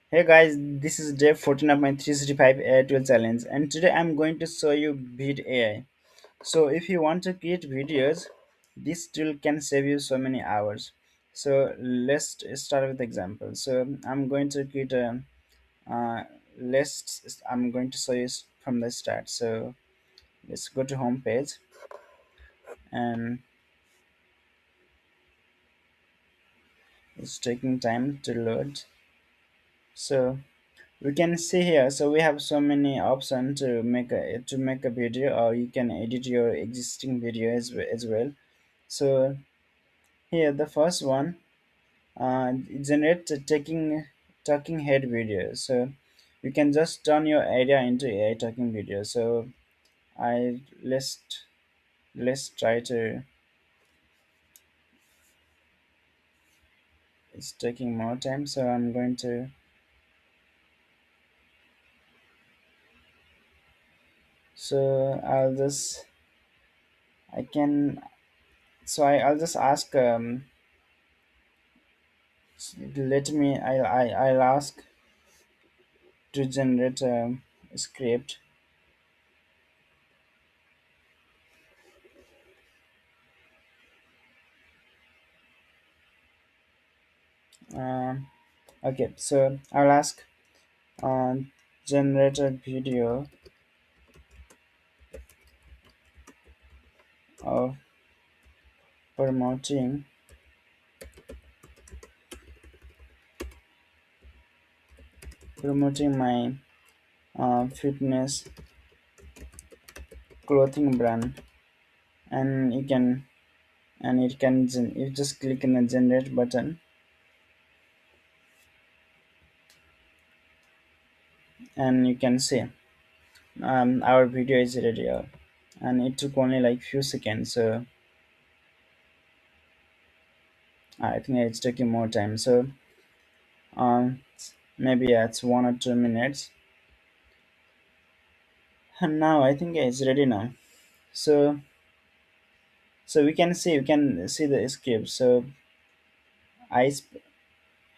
Hey guys, this is day 14 of my 365 AI tool challenge, and today I'm going to show you VEED AI. So if you want to create videos, this tool can save you so many hours. So let's start with example. So I'm going to create a list. I'm going to show you from the start. So let's go to home page, and it's taking time to load. So we can see here, so we have so many options to make a video, or you can edit your existing video as well. So here the first one, generate a talking head video. So you can just turn your idea into AI talking video. So I let's try to. It's taking more time, so I'm going to. So I can I'll just ask, let me I'll ask to generate a script. um, okay, so I'll ask, generate a video of promoting my fitness clothing brand. And you can and it can you just click on the generate button, and you can see our video is ready, and it took only like few seconds. So I think it's taking more time. So maybe it's 1 or 2 minutes, and now I think it's ready now. So we can see the script. So I sp-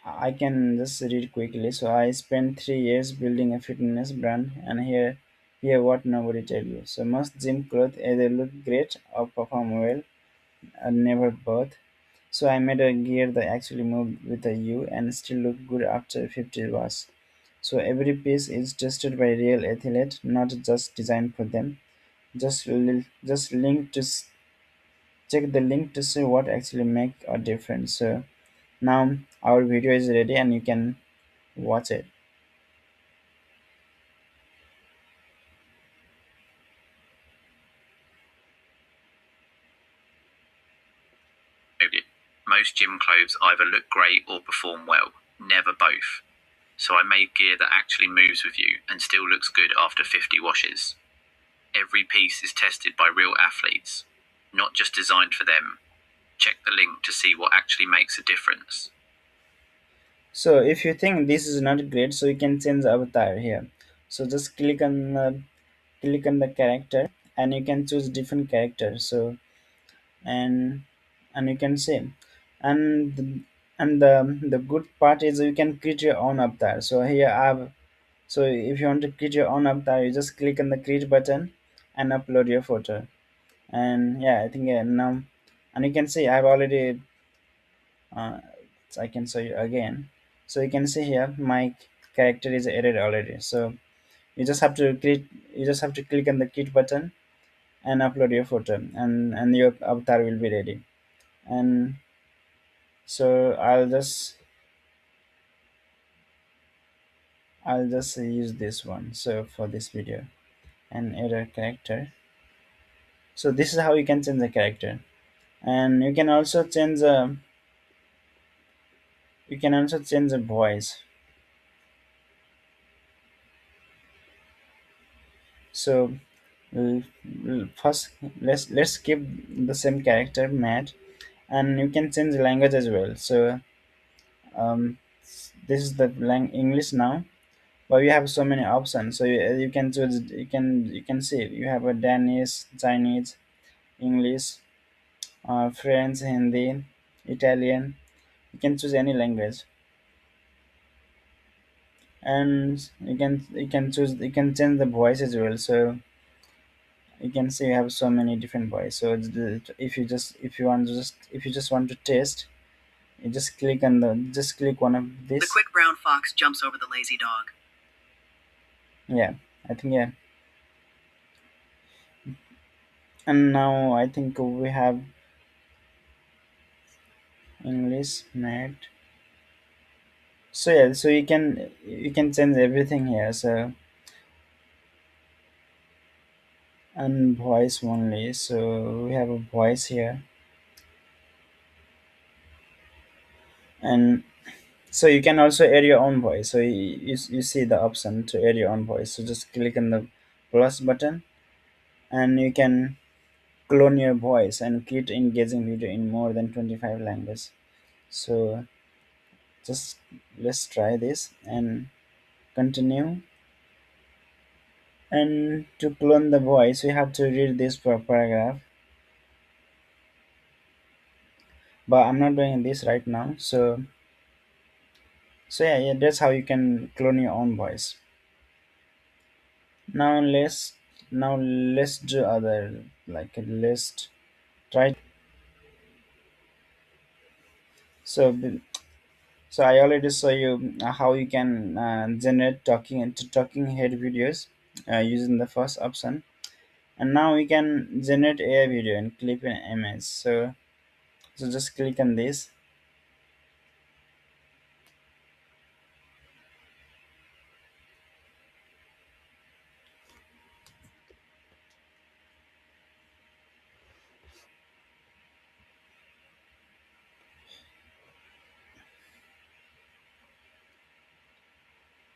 I can just read quickly. So I spent 3 years building a fitness brand, and here what nobody tell you. So most gym clothes either look great or perform well, and never both. So I made a gear that actually moved with a U and still look good after 50 was. So every piece is tested by real athlete, not just designed for them. Just link to check the link to see what actually make a difference. So now our video is ready, and you can watch it. Most gym clothes either look great or perform well, never both. So I made gear that actually moves with you and still looks good after 50 washes. Every piece is tested by real athletes, not just designed for them. Check the link to see what actually makes a difference. So if you think this is not great, so you can change avatar here. So just click on the character, and you can choose different characters. So and you can see, and the good part is you can create your own avatar. So here I have. So if you want to create your own avatar, you just click on the create button and upload your photo. And yeah, I think now, and you can see I've already, uh, so I can show you again. So you can see here my character is added already. So you just have to create, you just have to click on the create button and upload your photo, and your avatar will be ready. And so I'll just use this one, so for this video, and add a character. So this is how you can change the character. And you can also change the voice. So first, let's keep the same character, Matt, and you can change the language as well. So um, this is the English now, but we have so many options. So you can choose, you can see you have a Danish, Chinese, English, French, Hindi, Italian. You can choose any language. and you can change the voice as well. So you can see you have so many different voice. So if you just want to test, you just click one of The this. quick brown fox jumps over the lazy dog. Yeah, I think, yeah. And now I think we have English mate. So yeah, so you can change everything here. So and voice only. So we have a voice here, and so you can also add your own voice. So you see the option to add your own voice. So just click on the plus button, and you can clone your voice and create engaging video in more than 25 languages. So just let's try this and continue. And to clone the voice, we have to read this paragraph, but I'm not doing this right now. So yeah, that's how you can clone your own voice. Now let's do other, like a list. Try. So so I already saw you how you can generate talking head videos using the first option, and now we can generate AI video and clip an image. So just click on this,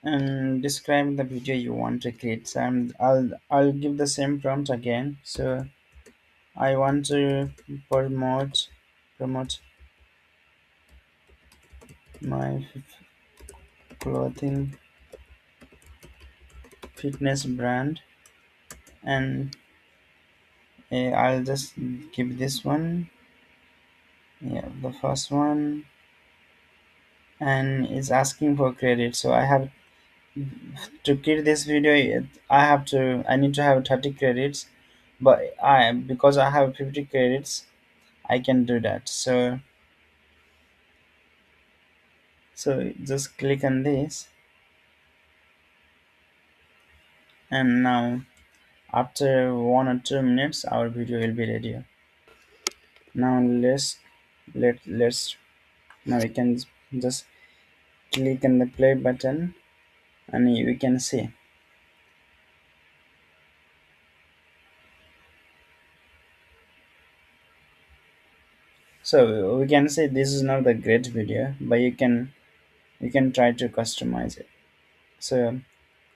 and describe the video you want to create. So I'll give the same prompt again. So I want to promote my clothing fitness brand, and I'll just give this one, yeah, the first one, and it's asking for credit. So I have to create this video. I need to have 30 credits, but I because I have 50 credits, I can do that. So just click on this, and now after 1 or 2 minutes, our video will be ready. Now let's now we can just click on the play button, and we can see. So we can say this is not a great video, but you can try to customize it. So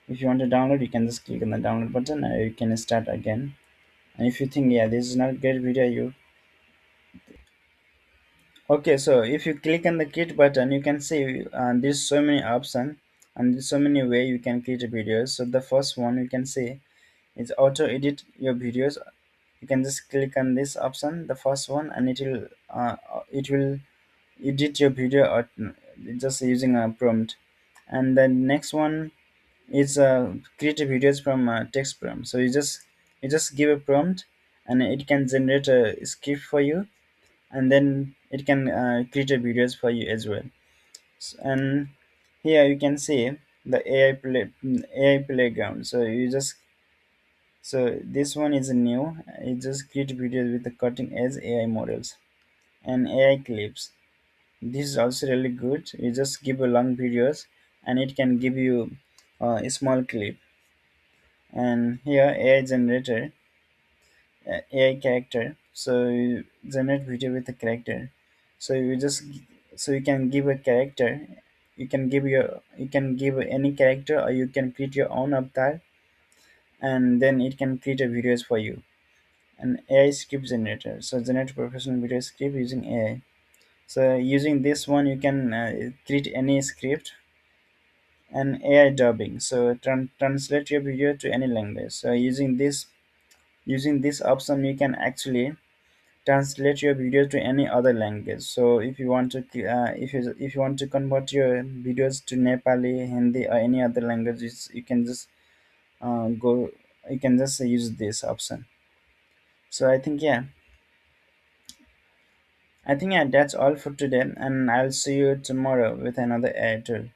if you want to download, you can just click on the download button, and you can start again. And if you think, yeah, this is not a great video, you okay. So if you click on the kit button, you can see there's so many options, and there's so many way you can create videos. So the first one you can see is auto edit your videos. You can just click on this option, the first one, and it will edit your video just using a prompt. And the next one is create videos from text prompt. So you just give a prompt, and it can generate a script for you, and then it can create a videos for you as well. And here you can see the AI playground. So this one is new. It just create videos with the cutting edge AI models and AI clips. This is also really good. You just give a long videos, and it can give you a small clip. And here AI generator, AI character. So you generate video with a character. So you can give a character. You can give any character, or you can create your own avatar, and then it can create a videos for you. An AI script generator. So generate professional video script using AI. So using this one, you can create any script. And AI dubbing. So translate your video to any language. So using this option, you can actually translate your video to any other language. So if you want to if you want to convert your videos to Nepali, Hindi, or any other languages, you can just go you can just use this option. So I think yeah, that's all for today, and I'll see you tomorrow with another editor.